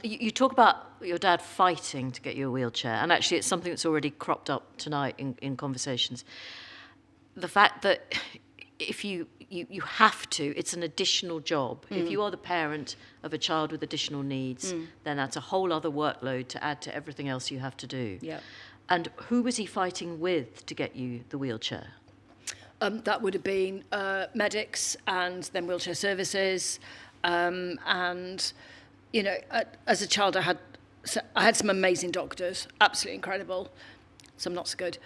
You talk about your dad fighting to get you a wheelchair, and actually it's something that's already cropped up tonight in conversations. The fact that if you have to, it's an additional job. If you are the parent of a child with additional needs, then that's a whole other workload to add to everything else you have to do. Yeah. And who was he fighting with to get you the wheelchair? That would have been medics and then wheelchair services. And, you know, as a child, I had some amazing doctors, absolutely incredible, some not so good.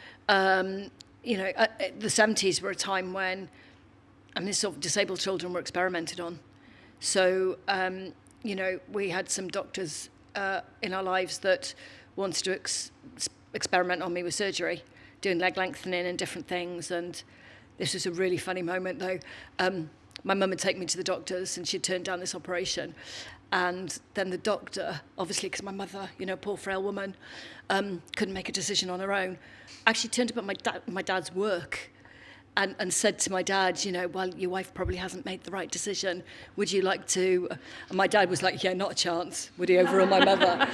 You know, the 70s were a time when, sort of disabled children were experimented on. So, you know, we had some doctors in our lives that wanted to experiment on me with surgery, doing leg lengthening and different things. And this was a really funny moment, though. My mum had taken me to the doctors and she'd turned down this operation. And then the doctor, obviously, because my mother, you know, poor frail woman, couldn't make a decision on her own, actually turned up at my dad's work and said to my dad, you know, well, your wife probably hasn't made the right decision. Would you like to? And my dad was like, yeah, not a chance. Would he overrule my mother?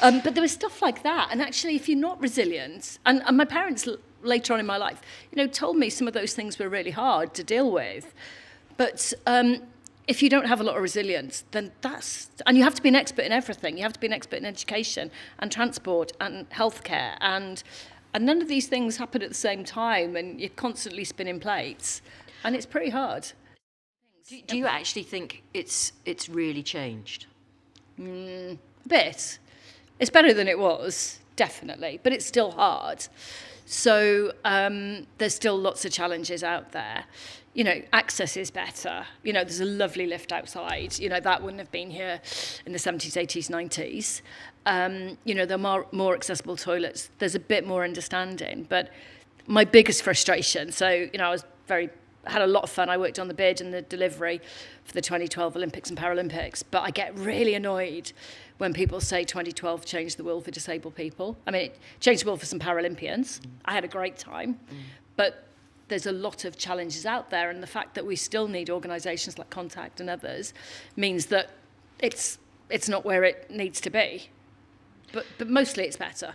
But there was stuff like that. And actually, if you're not resilient, and my parents later on in my life, you know, told me some of those things were really hard to deal with. But if you don't have a lot of resilience, then and you have to be an expert in everything. You have to be an expert in education and transport and healthcare, and none of these things happen at the same time, and you're constantly spinning plates, and it's pretty hard. Do you actually think it's really changed? A bit. It's better than it was, definitely, but it's still hard. So there's still lots of challenges out there. You know, access is better. You know, there's a lovely lift outside. You know, that wouldn't have been here in the 70s, 80s, 90s. You know, there are more accessible toilets. There's a bit more understanding. But my biggest frustration, so, you know, I had a lot of fun. I worked on the bid and the delivery for the 2012 Olympics and Paralympics. But I get really annoyed when people say 2012 changed the world for disabled people. I mean, it changed the world for some Paralympians. I had a great time. But there's a lot of challenges out there, and the fact that we still need organisations like Contact and others means that it's not where it needs to be. But mostly it's better.